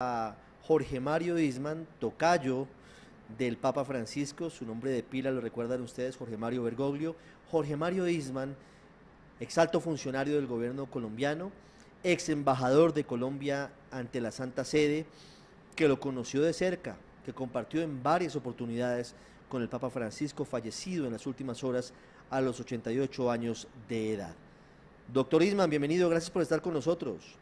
a Jorge Mario Isman, tocayo del Papa Francisco. Su nombre de pila lo recuerdan ustedes, Jorge Mario Bergoglio. Jorge Mario Isman, ex alto funcionario del gobierno colombiano, ex embajador de Colombia ante la Santa Sede, que lo conoció de cerca, que compartió en varias oportunidades con el Papa Francisco, fallecido en las últimas horas a los 88 años de edad. Doctor Isman, bienvenido, gracias por estar con nosotros.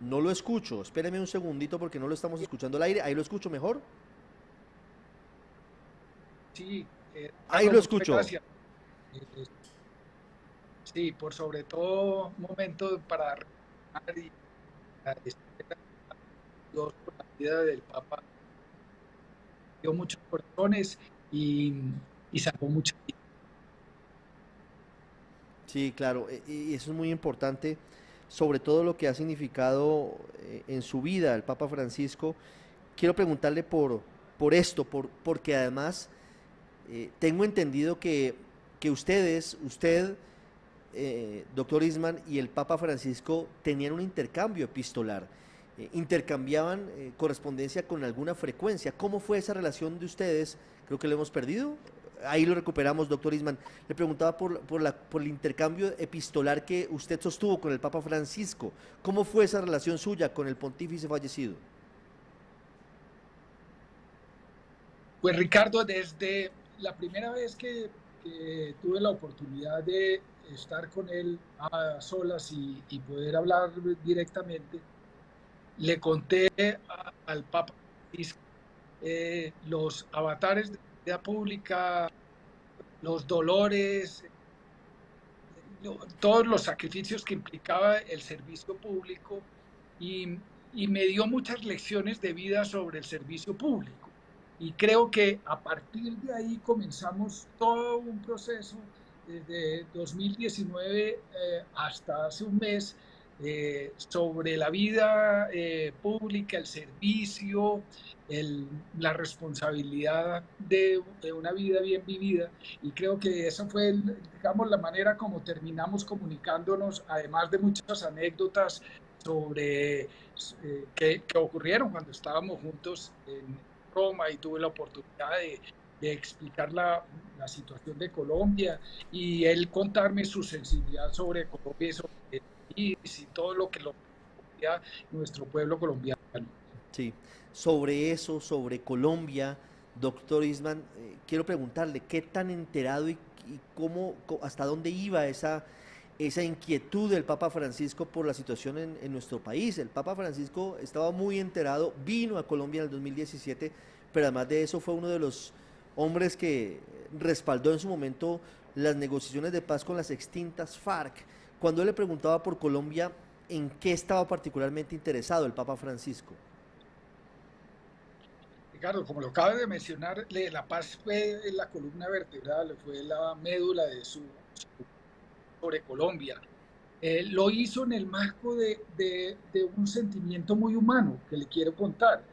No lo escucho, espéreme un segundito porque no lo estamos escuchando al aire. Ahí lo escucho mejor. Sí, Ahí Carlos, lo muchas escucho. gracias. Eh, sí, por sobre todo un momento para recordar y agradecer a Dios por la vida del Papa. Dio muchos corazones y, y salvó muchas vidas. Sí, claro, y eso es muy importante, sobre todo lo que ha significado en su vida el Papa Francisco. Quiero preguntarle por esto, porque además tengo entendido que usted, doctor Isman, y el Papa Francisco tenían un intercambio epistolar, intercambiaban correspondencia con alguna frecuencia. ¿Cómo fue esa relación de ustedes? Creo que lo hemos perdido. Ahí lo recuperamos, doctor Isman. Le preguntaba por el intercambio epistolar que usted sostuvo con el Papa Francisco. ¿Cómo fue esa relación suya con el pontífice fallecido? Pues Ricardo, desde la primera vez que tuve la oportunidad de estar con él a solas y poder hablar directamente, le conté al Papa Francisco los avatares de la vida pública, los dolores, todos los sacrificios que implicaba el servicio público y, y me dio muchas lecciones de vida sobre el servicio público. Y creo que a partir de ahí comenzamos todo un proceso desde 2019 hasta hace un mes sobre la vida pública, el servicio, la responsabilidad de una vida bien vivida. Y creo que esa fue, digamos, la manera como terminamos comunicándonos, además de muchas anécdotas sobre que ocurrieron cuando estábamos juntos en Roma y tuve la oportunidad de explicar la situación de Colombia y él contarme su sensibilidad sobre Colombia y sobre el país y todo lo que lo nuestro pueblo colombiano. Sí, sobre eso, sobre Colombia, doctor Isman, quiero preguntarle qué tan enterado y hasta dónde iba esa inquietud del Papa Francisco por la situación en nuestro país. El Papa Francisco estaba muy enterado, vino a Colombia en el 2017, pero además de eso fue uno de los hombres que respaldó en su momento las negociaciones de paz con las extintas FARC. Cuando él le preguntaba por Colombia, ¿en qué estaba particularmente interesado el Papa Francisco? Ricardo, como lo acaba de mencionar, La Paz fue la columna vertebral, fue la médula de su sobre Colombia. Lo hizo en el marco de un sentimiento muy humano que le quiero contar.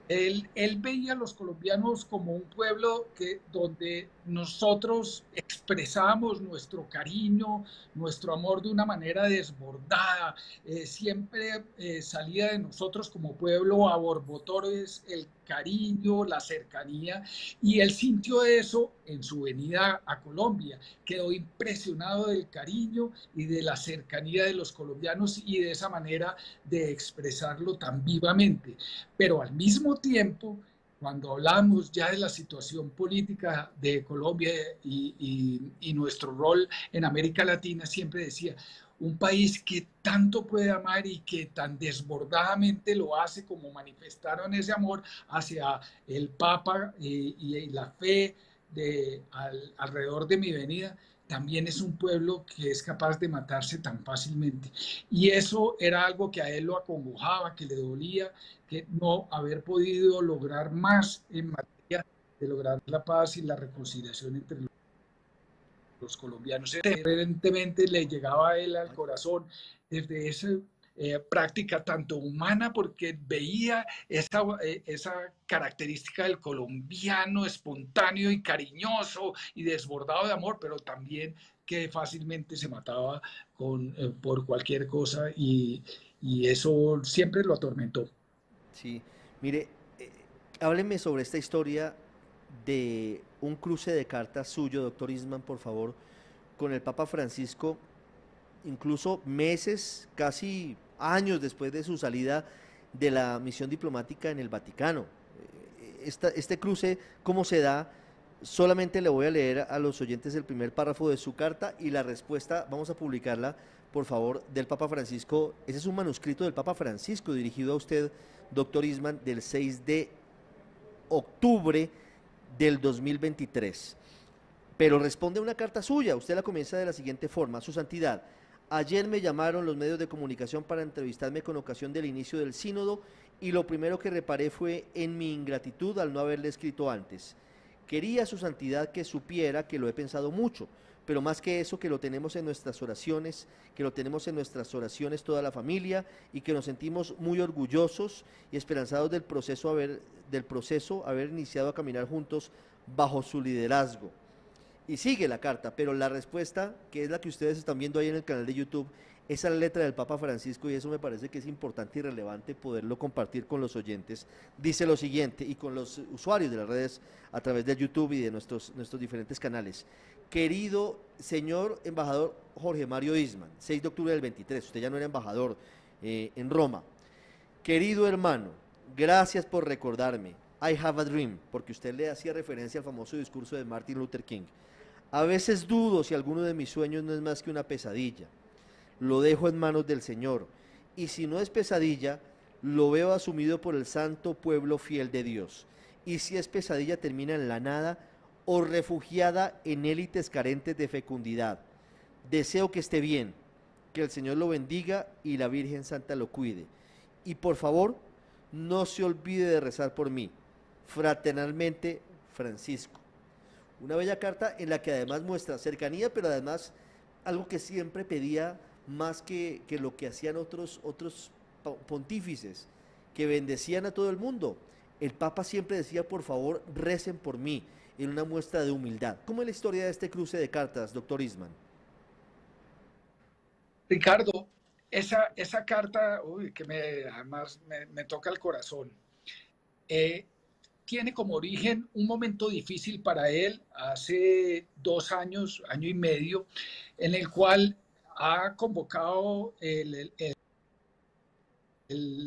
Él veía a los colombianos como un pueblo donde nosotros expresamos nuestro cariño, nuestro amor de una manera desbordada. Siempre salía de nosotros como pueblo a borbotones el cariño, la cercanía, y él sintió eso en su venida a Colombia. Quedó impresionado del cariño y de la cercanía de los colombianos y de esa manera de expresarlo tan vivamente. Pero al mismo tiempo, cuando hablamos ya de la situación política de Colombia y nuestro rol en América Latina, siempre decía, un país que tanto puede amar y que tan desbordadamente lo hace como manifestaron ese amor hacia el Papa y la fe alrededor de mi venida, también es un pueblo que es capaz de matarse tan fácilmente. Y eso era algo que a él lo acongojaba, que le dolía, que no haber podido lograr más en materia de lograr la paz y la reconciliación entre los colombianos. Evidentemente le llegaba a él al corazón desde esa práctica tanto humana, porque veía esa característica del colombiano espontáneo y cariñoso y desbordado de amor, pero también que fácilmente se mataba por cualquier cosa y eso siempre lo atormentó. Sí, mire, eh, hábleme sobre esta historia de un cruce de cartas suyo, doctor Isman, por favor, con el Papa Francisco, incluso meses, casi años después de su salida de la misión diplomática en el Vaticano. Este cruce, ¿cómo se da? Solamente le voy a leer a los oyentes el primer párrafo de su carta y la respuesta, vamos a publicarla, por favor, del Papa Francisco. Ese es un manuscrito del Papa Francisco dirigido a usted, doctor Isman, del 6 de octubre del 2023. Pero responde a una carta suya. Usted la comienza de la siguiente forma. Su Santidad, ayer me llamaron los medios de comunicación para entrevistarme con ocasión del inicio del sínodo y lo primero que reparé fue en mi ingratitud al no haberle escrito antes. Quería Su Santidad que supiera que lo he pensado mucho, pero más que eso, que lo tenemos en nuestras oraciones, que lo tenemos en nuestras oraciones toda la familia y que nos sentimos muy orgullosos y esperanzados del proceso haber iniciado a caminar juntos bajo su liderazgo. Y sigue la carta, pero la respuesta, que es la que ustedes están viendo ahí en el canal de YouTube, esa es la letra del Papa Francisco y eso me parece que es importante y relevante poderlo compartir con los oyentes. Dice lo siguiente y con los usuarios de las redes a través de YouTube y de nuestros diferentes canales. Querido señor embajador Jorge Mario Isman, 6 de octubre del 23, usted ya no era embajador en Roma. Querido hermano, gracias por recordarme. I have a dream, porque usted le hacía referencia al famoso discurso de Martin Luther King. A veces dudo si alguno de mis sueños no es más que una pesadilla. Lo dejo en manos del Señor. Y si no es pesadilla, lo veo asumido por el santo pueblo fiel de Dios. Y si es pesadilla, termina en la nada o refugiada en élites carentes de fecundidad. Deseo que esté bien, que el Señor lo bendiga y la Virgen Santa lo cuide. Y por favor, no se olvide de rezar por mí. Fraternalmente, Francisco. Una bella carta en la que además muestra cercanía, pero además algo que siempre pedía más que lo que hacían otros pontífices, que bendecían a todo el mundo. El Papa siempre decía, por favor, recen por mí, en una muestra de humildad. ¿Cómo es la historia de este cruce de cartas, doctor Isman? Ricardo, esa carta, uy, que además me toca el corazón, eh, tiene como origen un momento difícil para él hace 2 años, año y medio, en el cual ha convocado el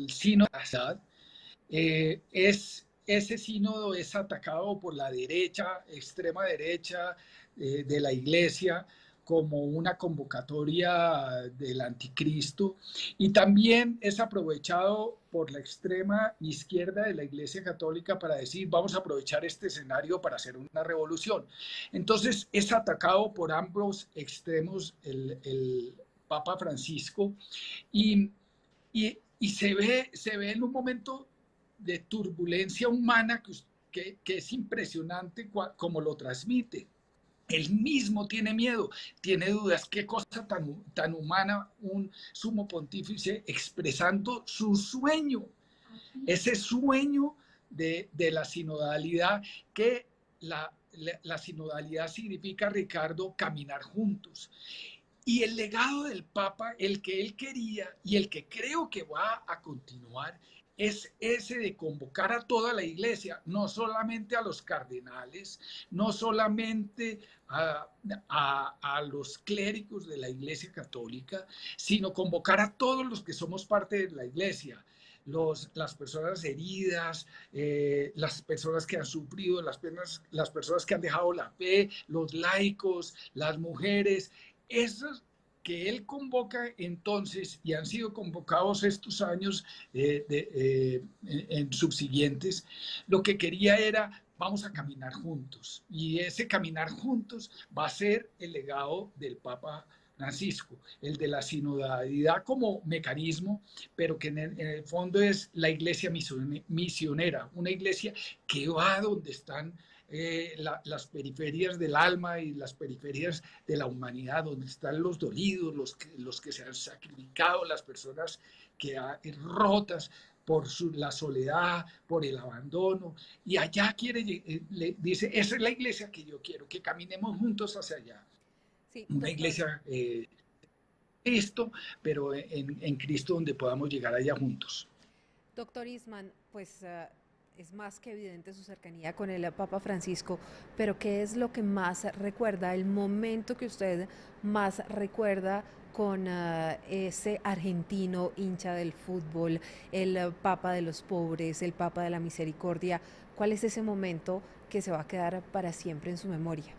sínodo de Assad. Ese sínodo es atacado por la derecha, extrema derecha de la iglesia, como una convocatoria del anticristo, y también es aprovechado por la extrema izquierda de la Iglesia Católica para decir, vamos a aprovechar este escenario para hacer una revolución. Entonces es atacado por ambos extremos el Papa Francisco y, y se ve en un momento de turbulencia humana que es impresionante como lo transmite. Él mismo tiene miedo, tiene dudas. Qué cosa tan humana un sumo pontífice expresando su sueño, ese sueño de la sinodalidad, que la sinodalidad significa, Ricardo, caminar juntos. Y el legado del Papa, el que él quería y el que creo que va a continuar, es ese de convocar a toda la iglesia, no solamente a los cardenales, no solamente a los clérigos de la iglesia católica, sino convocar a todos los que somos parte de la iglesia. Las personas heridas, las personas que han sufrido, las personas que han dejado la fe, los laicos, las mujeres, esos que él convoca entonces y han sido convocados estos años en subsiguientes, lo que quería era vamos a caminar juntos y ese caminar juntos va a ser el legado del Papa Francisco, el de la sinodalidad como mecanismo, pero que en el fondo es la iglesia misionera, una iglesia que va donde están las periferias del alma y las periferias de la humanidad, donde están los dolidos, los que se han sacrificado, las personas que rotas por la soledad, por el abandono. Y allá le dice, esa es la iglesia que yo quiero, que caminemos juntos hacia allá. Sí, una doctor. iglesia Cristo, pero en Cristo donde podamos llegar allá juntos. Doctor Isman, pues es más que evidente su cercanía con el Papa Francisco, pero ¿qué es lo que más recuerda, el momento que usted más recuerda con ese argentino hincha del fútbol, el Papa de los pobres, el Papa de la misericordia? ¿Cuál es ese momento que se va a quedar para siempre en su memoria?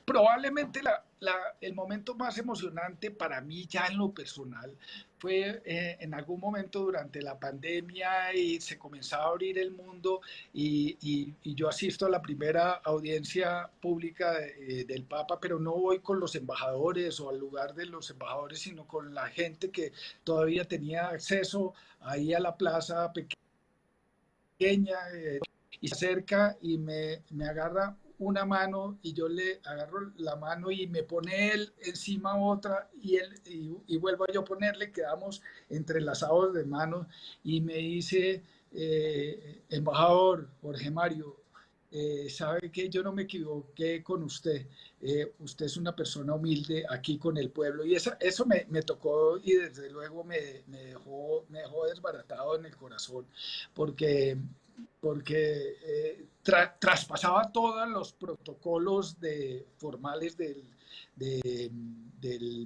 Probablemente el momento más emocionante para mí ya en lo personal fue en algún momento durante la pandemia y se comenzaba a abrir el mundo y yo asisto a la primera audiencia pública del Papa, pero no voy con los embajadores o al lugar de los embajadores, sino con la gente que todavía tenía acceso ahí a la plaza pequeña y se acerca y me agarra una mano y yo le agarro la mano y me pone él encima otra y vuelvo yo a ponerle, quedamos entrelazados de manos y me dice, embajador Jorge Mario, sabe que yo no me equivoqué con usted, usted es una persona humilde aquí con el pueblo y eso me tocó y desde luego me dejó desbaratado en el corazón porque traspasaba todos los protocolos formales del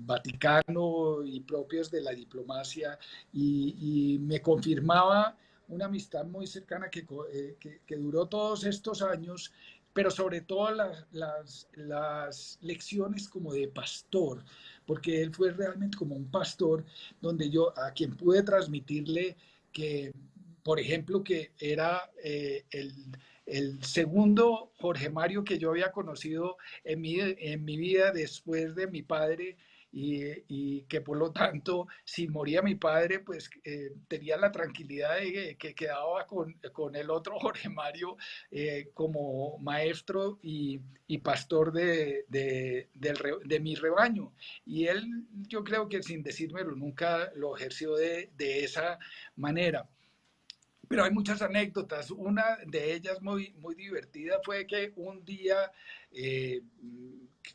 Vaticano y propios de la diplomacia y me confirmaba una amistad muy cercana que duró todos estos años, pero sobre todo las lecciones como de pastor, porque él fue realmente como un pastor donde a quien pude transmitirle que por ejemplo, que era el segundo Jorge Mario que yo había conocido en mi vida después de mi padre y que por lo tanto, si moría mi padre, pues tenía la tranquilidad de que quedaba con el otro Jorge Mario como maestro y pastor de mi rebaño. Y él, yo creo que sin decírmelo, nunca lo ejerció de esa manera. Pero hay muchas anécdotas. Una de ellas muy divertida fue que un día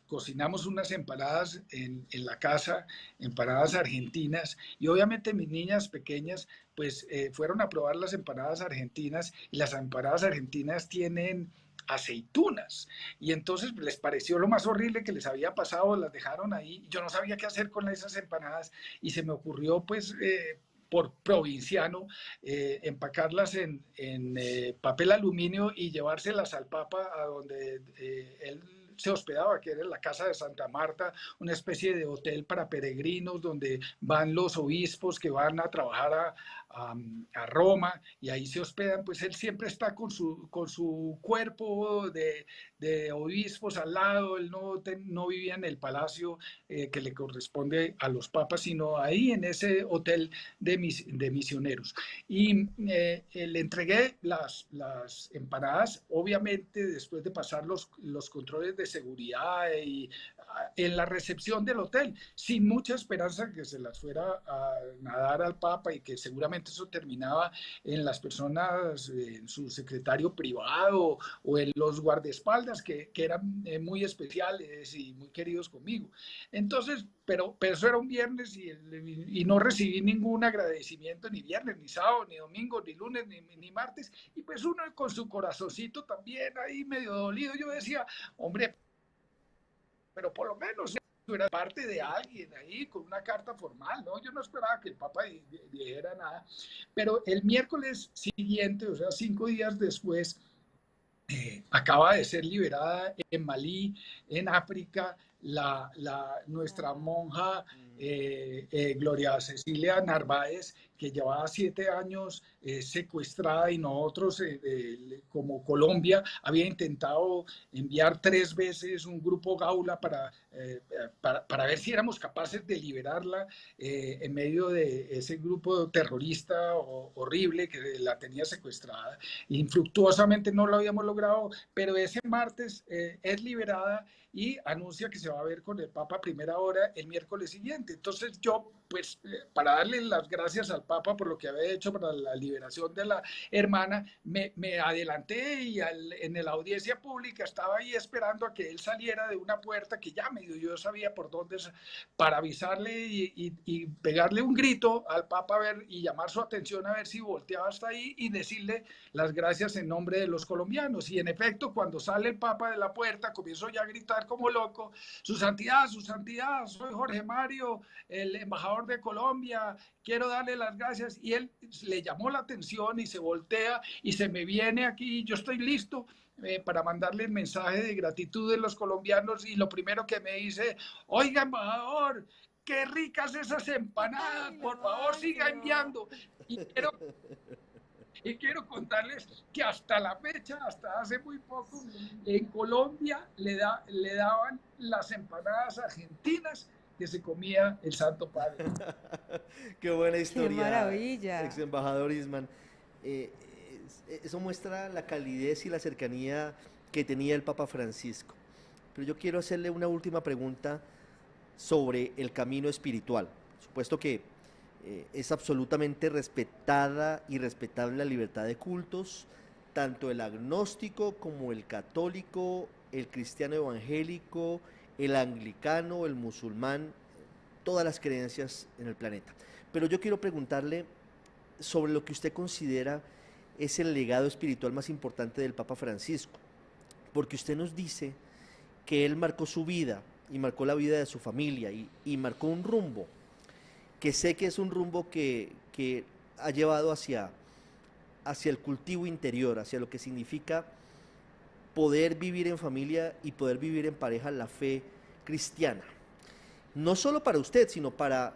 cocinamos unas empanadas en la casa, empanadas argentinas, y obviamente mis niñas pequeñas pues fueron a probar las empanadas argentinas y las empanadas argentinas tienen aceitunas y entonces les pareció lo más horrible que les había pasado, las dejaron ahí, yo no sabía qué hacer con esas empanadas y se me ocurrió pues por provinciano, empacarlas en papel aluminio y llevárselas al Papa a donde él se hospedaba, que era en la Casa de Santa Marta, una especie de hotel para peregrinos donde van los obispos que van a trabajar a Roma y ahí se hospedan, pues él siempre está con su cuerpo de obispos al lado, él no vivía en el palacio que le corresponde a los papas, sino ahí en ese hotel de misioneros. Y le entregué las empanadas, obviamente después de pasar los controles de seguridad y en la recepción del hotel, sin mucha esperanza que se las fuera a nadar al Papa y que seguramente eso terminaba en las personas, en su secretario privado o en los guardaespaldas que eran muy especiales y muy queridos conmigo. Entonces, pero eso era un viernes y no recibí ningún agradecimiento ni viernes, ni sábado, ni domingo, ni lunes, ni martes. Y pues uno con su corazoncito también ahí medio dolido, yo decía, hombre, pero por lo menos era parte de alguien ahí con una carta formal, ¿no? Yo no esperaba que el Papa dijera nada. Pero el miércoles siguiente, o sea, 5 días después, acaba de ser liberada en Malí, en África, nuestra monja Gloria Cecilia Narváez, que llevaba 7 años secuestrada y nosotros, como Colombia, había intentado enviar 3 veces un grupo Gaula para ver si éramos capaces de liberarla en medio de ese grupo terrorista horrible que la tenía secuestrada. Infructuosamente no lo habíamos logrado, pero ese martes es liberada y anuncia que se va a ver con el Papa a primera hora el miércoles siguiente. Entonces yo, pues, para darle las gracias al Papa por lo que había hecho para la liberación de la hermana, me adelanté y en la audiencia pública estaba ahí esperando a que él saliera de una puerta que ya medio yo sabía por dónde, para avisarle y pegarle un grito al Papa a ver, y llamar su atención a ver si volteaba hasta ahí y decirle las gracias en nombre de los colombianos. Y en efecto, cuando sale el Papa de la puerta, comienzo ya a gritar como loco: Su Santidad, soy Jorge Mario, el embajador de Colombia, quiero darle las gracias. Y él le llamó la atención y se voltea y se me viene aquí, yo estoy listo para mandarle el mensaje de gratitud de los colombianos, y lo primero que me dice: oiga, embajador, qué ricas esas empanadas, Ay, lo por favor siga máximo. enviando. Y quiero contarles que hasta la fecha, hasta hace muy poco, en Colombia le daban las empanadas argentinas que se comía el Santo Padre. Qué buena Qué historia, ex maravilla. embajador Isman. Eh, Eso muestra la calidez y la cercanía que tenía el Papa Francisco. Pero yo quiero hacerle una última pregunta sobre el camino espiritual. Supuesto que es absolutamente respetada y respetable la libertad de cultos, tanto el agnóstico como el católico, el cristiano evangélico, el anglicano, el musulmán, todas las creencias en el planeta. Pero yo quiero preguntarle sobre lo que usted considera es el legado espiritual más importante del Papa Francisco, porque usted nos dice que él marcó su vida y marcó la vida de su familia y marcó un rumbo, que sé que es un rumbo que ha llevado hacia el cultivo interior, hacia lo que significa poder vivir en familia y poder vivir en pareja la fe cristiana. No solo para usted, sino para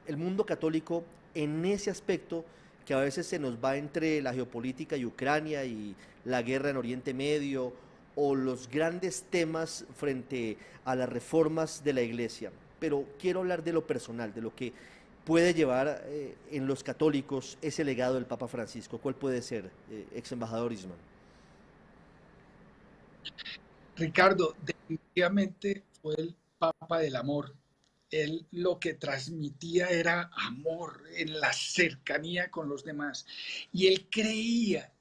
el mundo católico en ese aspecto que a veces se nos va entre la geopolítica y Ucrania y la guerra en Oriente Medio o los grandes temas frente a las reformas de la iglesia. Pero quiero hablar de lo personal, de lo que puede llevar en los católicos ese legado del Papa Francisco. ¿Cuál puede ser, ex embajador Isman? Ricardo, definitivamente fue el Papa del amor. Él lo que transmitía era amor en la cercanía con los demás. Y él creía,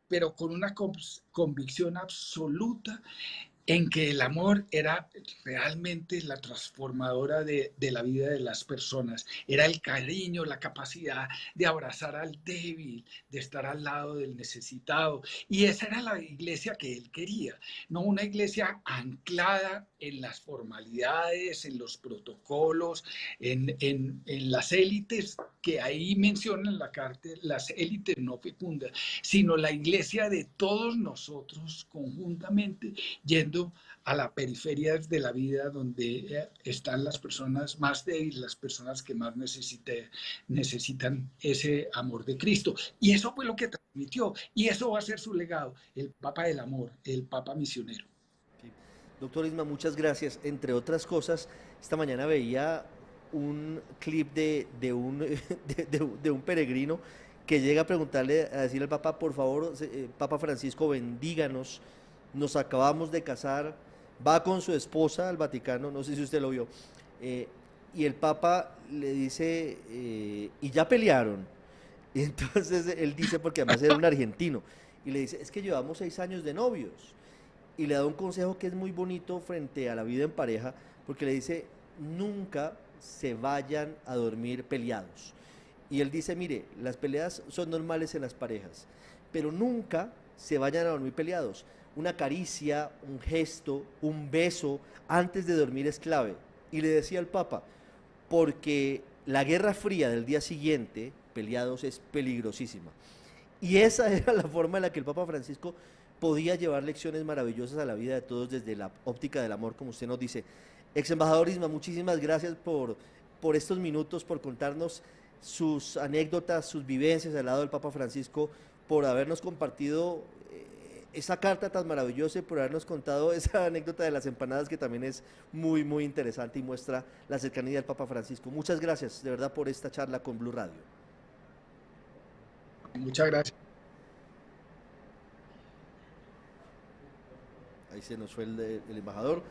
pero con una convicción absoluta, en que el amor era realmente la transformadora de la vida de las personas. Era el cariño, la capacidad de abrazar al débil, de estar al lado del necesitado. Y esa era la iglesia que él quería, no una iglesia anclada en las formalidades, en los protocolos, en las élites que ahí mencionan la carta, las élites no fecundas, sino la iglesia de todos nosotros conjuntamente, yendo a la periferia de la vida, donde están las personas más débiles, las personas que más necesitan ese amor de Cristo. Y eso fue lo que transmitió, y eso va a ser su legado, el Papa del amor, el Papa misionero. Sí. Doctor Isma, muchas gracias. Entre otras cosas, esta mañana veía un clip de un peregrino que llega a preguntarle, a decirle al Papa, por favor, Papa Francisco, bendíganos, nos acabamos de casar, va con su esposa al Vaticano, no sé si usted lo vio, eh, y el Papa le dice, y ya pelearon. Y entonces él dice, porque además era un argentino, y le dice, es que llevamos 6 años de novios y le da un consejo que es muy bonito frente a la vida en pareja, porque le dice, nunca se vayan a dormir peleados. Y él dice, mire, las peleas son normales en las parejas, pero nunca se vayan a dormir peleados. Una caricia, un gesto, un beso antes de dormir es clave. Y le decía al Papa, porque la guerra fría del día siguiente, peleados, es peligrosísima. Y esa era la forma en la que el Papa Francisco podía llevar lecciones maravillosas a la vida de todos desde la óptica del amor, como usted nos dice. Ex embajador Isma, muchísimas gracias por estos minutos, por contarnos sus anécdotas, sus vivencias al lado del Papa Francisco, por habernos compartido esa carta tan maravillosa y por habernos contado esa anécdota de las empanadas que también es muy, muy interesante y muestra la cercanía del Papa Francisco. Muchas gracias, de verdad, por esta charla con Blue Radio. Muchas gracias. ahí se nos fue el embajador.